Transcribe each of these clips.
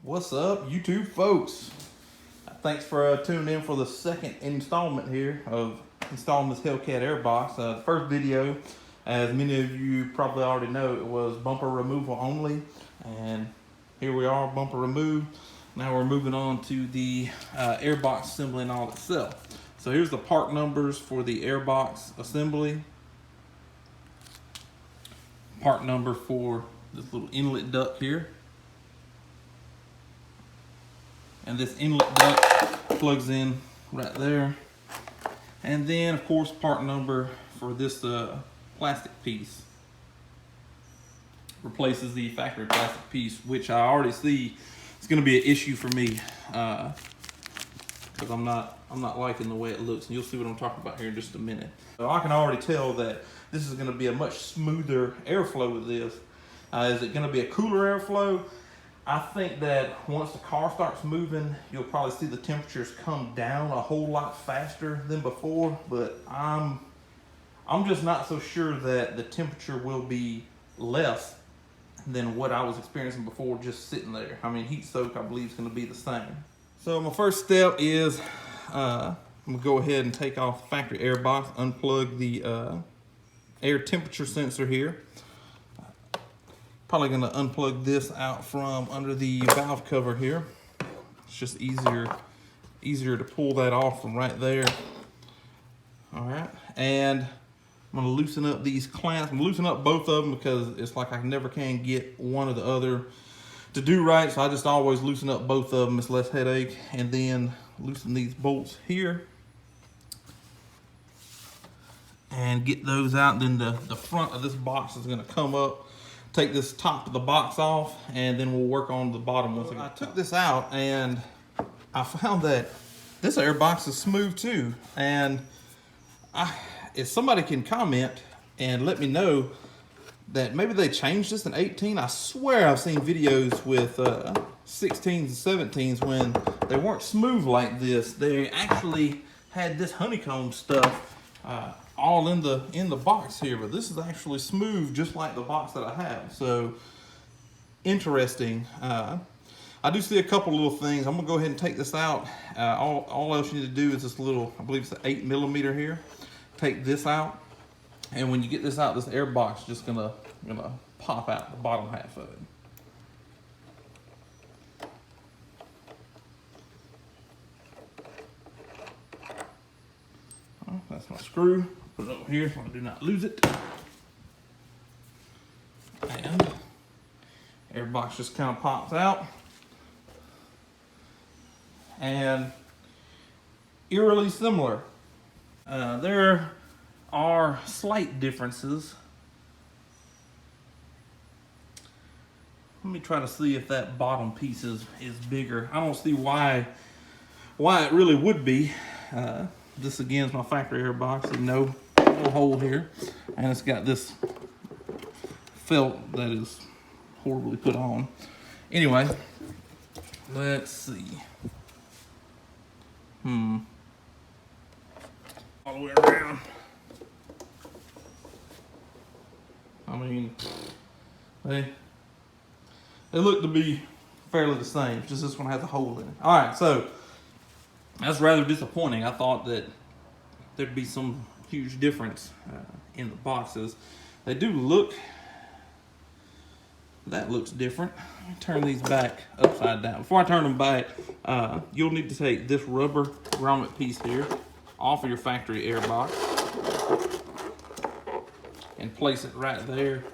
What's up, YouTube folks? Thanks for tuning in for the second installment here of installing this Hellcat airbox. The first video, as many of you probably already know, it was bumper removal only, and here we are, bumper removed. Now we're moving on to the airbox assembly and all itself. So here's the part numbers for the airbox assembly. Part number for this little inlet duct here. And this inlet duct plugs in right there. And then, of course, part number for this plastic piece. Replaces the factory plastic piece, which I already see is going to be an issue for me because I'm not liking the way it looks, and you'll see what I'm talking about here in just a minute. So I can already tell that this is going to be a much smoother airflow with this. Is it going to be a cooler airflow? I think that once the car starts moving, you'll probably see the temperatures come down a whole lot faster than before, but I'm just not so sure that the temperature will be less than what I was experiencing before just sitting there. I mean, heat soak, I believe, is going to be the same. So my first step is I'm going to go ahead and take off the factory airbox, unplug the air temperature sensor here. Probably going to unplug this out from under the valve cover here. It's just easier to pull that off from right there. All right, and I'm going to loosen up these clamps. I'm going to loosen up both of them because it's like I never can get one or the other to do right, so I just always loosen up both of them. It's less headache. And then loosen these bolts here and get those out. Then the front of this box is going to come up. Take this top of the box off, and then we'll work on the bottom once again. I took this out and I found that this airbox is smooth too. And if somebody can comment and let me know that maybe they changed this in 18. I swear I've seen videos with 16s and 17s when they weren't smooth like this. They actually had this honeycomb stuff all in the box here, but this is actually smooth just like the box that I have. So interesting. I do see a couple little things. I'm gonna go ahead and take this out. All else you need to do is this little, I believe it's an 8mm here. Take this out, and when you get this out, this air box is just gonna pop out the bottom half of it. Oh, that's my screw. Put it over here so I do not lose it. And air box just kind of pops out. And eerily similar. There are slight differences. Let me try to see if that bottom piece is bigger. I don't see why it really would be. This again is my factory airbox. There's no hole here, and it's got this felt that is horribly put on. Anyway, let's see. All the way around. I mean, they look to be fairly the same. Just this one has a hole in it. All right, so that's rather disappointing. I thought that there'd be some huge difference in the boxes. They do look. That looks different. Let me turn these back upside down. Before I turn them back, you'll need to take this rubber grommet piece here off of your factory airbox and place it right there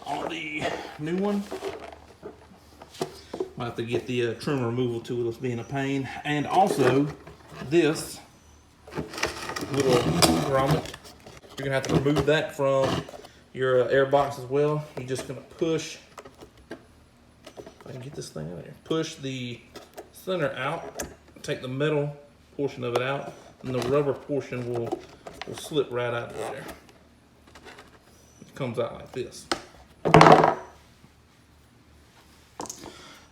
on the new one. I'll have to get the trim removal tool, it's being a pain. And also this little grommet, you're gonna have to remove that from your airbox as well. You're just gonna push, if I can get this thing out of here, push the center out, take the metal portion of it out, and the rubber portion will slip right out of there. It comes out like this.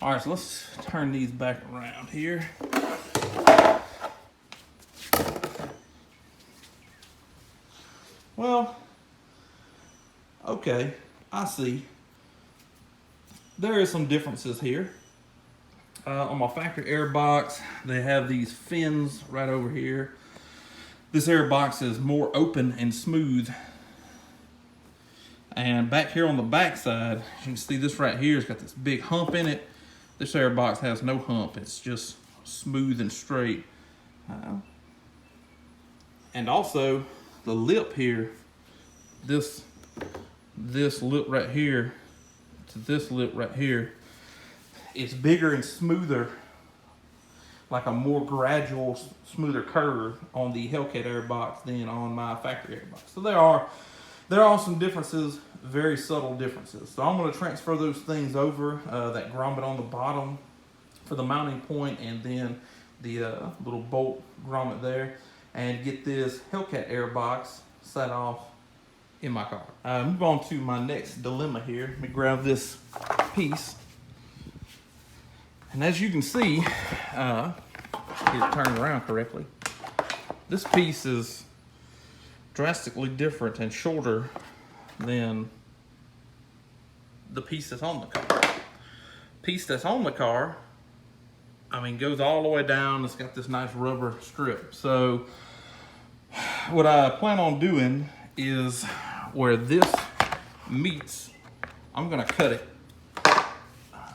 All right, so let's turn these back around here. Well, okay, I see. There are some differences here. On my factory air box, they have these fins right over here. This air box is more open and smooth. And back here on the back side, you can see this right here, it's got this big hump in it. This air box has no hump, it's just smooth and straight. And also the lip here, this lip right here to this lip right here, it's bigger and smoother, like a more gradual, smoother curve on the Hellcat airbox than on my factory airbox. So there are some differences, very subtle differences. So I'm going to transfer those things over, that grommet on the bottom for the mounting point, and then the little bolt grommet there, and get this Hellcat airbox set off in my car. Move on to my next dilemma here. Let me grab this piece. And as you can see, get it turned around correctly, this piece is drastically different and shorter than the piece that's on the car. Piece that's on the car, I mean, goes all the way down. It's got this nice rubber strip. So what I plan on doing is where this meets, I'm gonna cut it.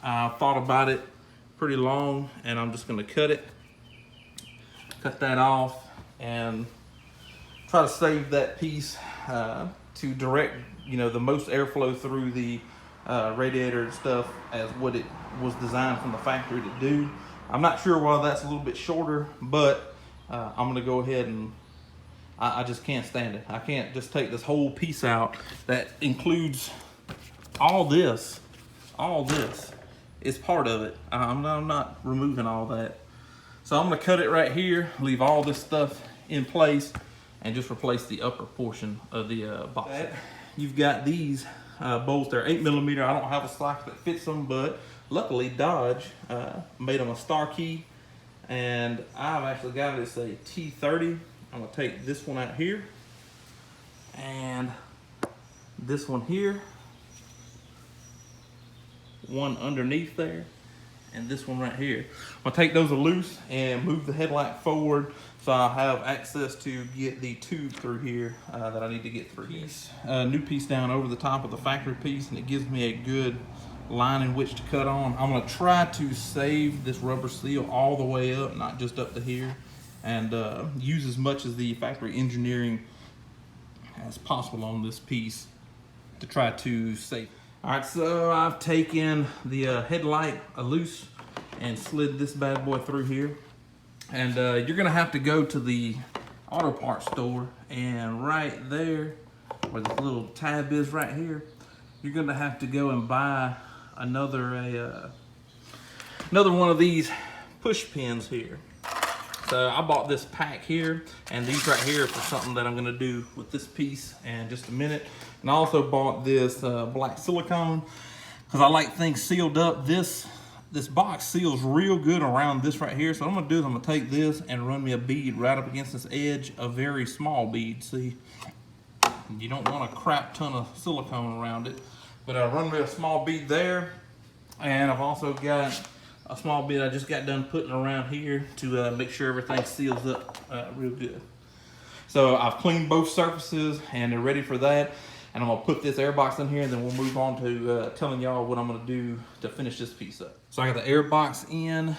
I thought about it pretty long, and I'm just gonna cut that off, and try to save that piece to direct, the most airflow through the radiator and stuff as what it was designed from the factory to do. I'm not sure why that's a little bit shorter, but I'm gonna go ahead and I just can't stand it. I can't just take this whole piece out that includes all this. All this is part of it. I'm not removing all that. So I'm gonna cut it right here, leave all this stuff in place, and just replace the upper portion of the box. You've got these bolts. They're 8mm. I don't have a socket that fits them, but luckily Dodge made them a star key, and I've actually got it. It's a T30. I'm gonna take this one out here, and this one here, one underneath there, and this one right here. I'm gonna take those loose and move the headlight forward so I'll have access to get the tube through here that I need to get through. New piece down over the top of the factory piece, and it gives me a good line in which to cut on. I'm gonna try to save this rubber seal all the way up, not just up to here, and use as much of the factory engineering as possible on this piece to try to save. All right, so I've taken the headlight loose and slid this bad boy through here. And you're gonna have to go to the auto parts store, and right there, where the little tab is right here, you're gonna have to go and buy another one of these push pins here. So I bought this pack here, and these right here for something that I'm gonna do with this piece in just a minute. And I also bought this black silicone because I like things sealed up. This box seals real good around this right here. So what I'm gonna do is I'm gonna take this and run me a bead right up against this edge, a very small bead. See, you don't want a crap ton of silicone around it, but I run me a small bead there, and I've also got a small bead I just got done putting around here to make sure everything seals up real good. So I've cleaned both surfaces and they're ready for that. And I'm gonna put this airbox in here, and then we'll move on to telling y'all what I'm gonna do to finish this piece up. So I got the airbox in,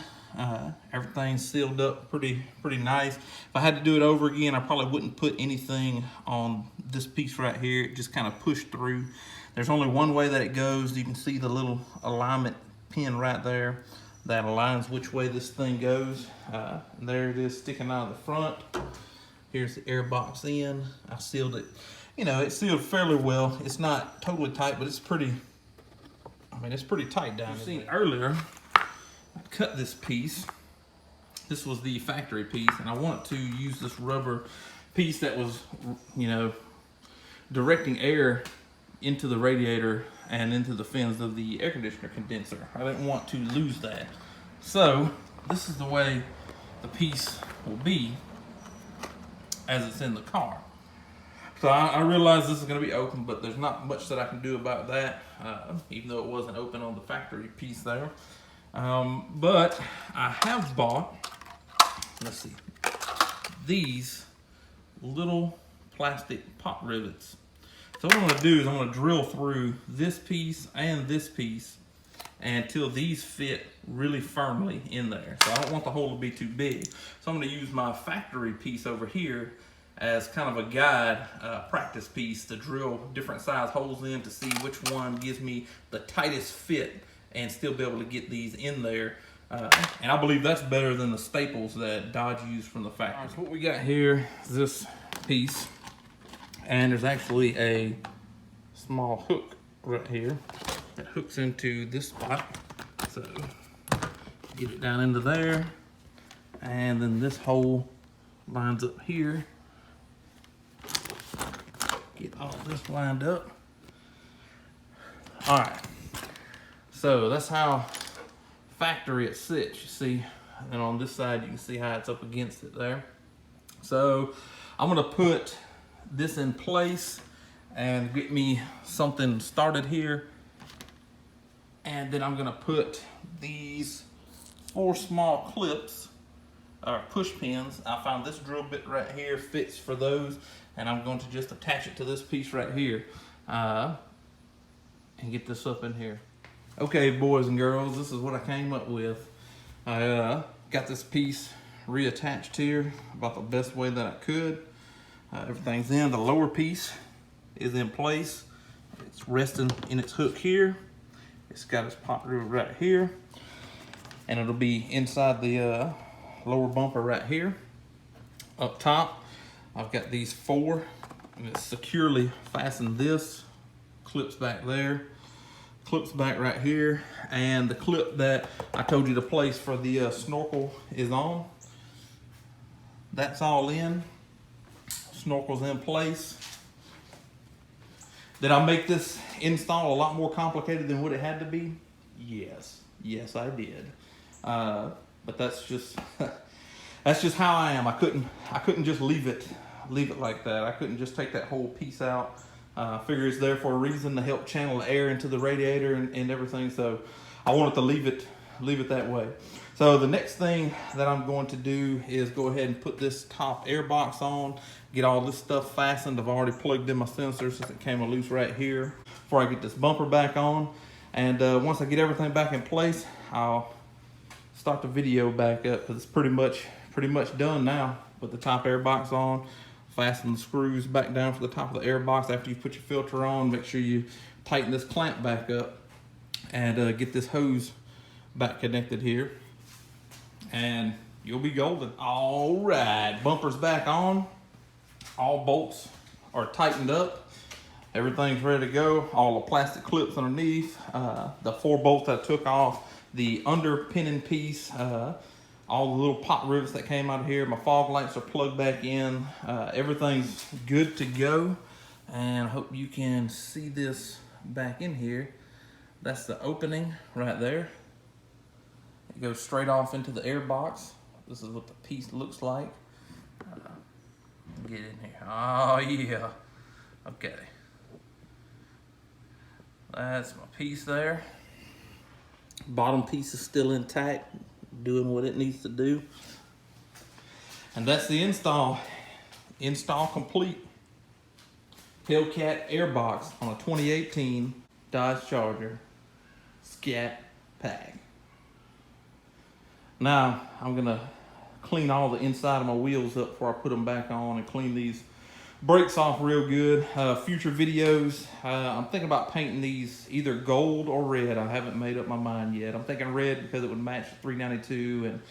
everything's sealed up pretty nice. If I had to do it over again, I probably wouldn't put anything on this piece right here. It just kind of pushed through. There's only one way that it goes. You can see the little alignment pin right there that aligns which way this thing goes. There it is sticking out of the front. Here's the airbox in. I sealed it. It's sealed fairly well. It's not totally tight, but it's pretty tight down. You've seen earlier, I cut this piece. This was the factory piece, and I wanted to use this rubber piece that was, directing air into the radiator and into the fins of the air conditioner condenser. I didn't want to lose that. So this is the way the piece will be as it's in the car. So I realize this is going to be open, but there's not much that I can do about that, even though it wasn't open on the factory piece there. But I have bought, let's see, these little plastic pop rivets. So what I'm gonna do is I'm gonna drill through this piece and this piece until these fit really firmly in there. So I don't want the hole to be too big. So I'm gonna use my factory piece over here as kind of a guide practice piece to drill different size holes in to see which one gives me the tightest fit and still be able to get these in there. And I believe that's better than the staples that Dodge used from the factory. So what we got here is this piece, and there's actually a small hook right here that hooks into this spot. So get it down into there, and then this hole lines up here. Get all this lined up. All right, so that's how factory it sits, you see, and on this side you can see how it's up against it there. So I'm gonna put this in place and get me something started here, and then I'm gonna put these 4 small clips or push pins. I found this drill bit right here fits for those, and I'm going to just attach it to this piece right here and get this up in here. Okay, boys and girls, this is what I came up with. I got this piece reattached here about the best way that I could. Everything's in. The lower piece is in place. It's resting in its hook here. It's got its pop rivet right here, and it'll be inside the lower bumper right here. Up top, I've got these 4, and it's securely fastened. This clips back there, clips back right here, and the clip that I told you to place for the snorkel is on. That's all in. Snorkel's in place. Did I make this install a lot more complicated than what it had to be? Yes, I did. But that's just that's just how I am. I couldn't just leave it like that. I couldn't just take that whole piece out. Figure it's there for a reason to help channel the air into the radiator and everything. So I wanted to leave it that way. So the next thing that I'm going to do is go ahead and put this top air box on, get all this stuff fastened. I've already plugged in my sensors since it came loose right here before I get this bumper back on. And once I get everything back in place, I'll start the video back up, because it's pretty much done now. Put the top air box on, fasten the screws back down for the top of the air box. After you put your filter on, make sure you tighten this clamp back up and get this hose back connected here, and you'll be golden. All right, bumper's back on. All bolts are tightened up. Everything's ready to go. All the plastic clips underneath. The 4 bolts I took off. The underpinning piece. All the little pop rivets that came out of here. My fog lights are plugged back in. Everything's good to go. And I hope you can see this back in here. That's the opening right there. It goes straight off into the air box. This is what the piece looks like. Get in here. Oh yeah. Okay. That's my piece there. Bottom piece is still intact, doing what it needs to do. And that's the install. Install complete. Hellcat airbox on a 2018 Dodge Charger Scatpack. Now I'm gonna clean all the inside of my wheels up before I put them back on, and clean these brakes off real good. Future videos, I'm thinking about painting these either gold or red. I haven't made up my mind yet. I'm thinking red because it would match the 392 and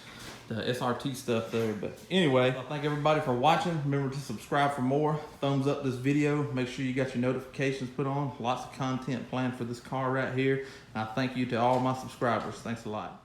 the SRT stuff there. But anyway, I thank everybody for watching. Remember to subscribe for more. Thumbs up this video. Make sure you got your notifications put on. Lots of content planned for this car right here. And I thank you to all my subscribers. Thanks a lot.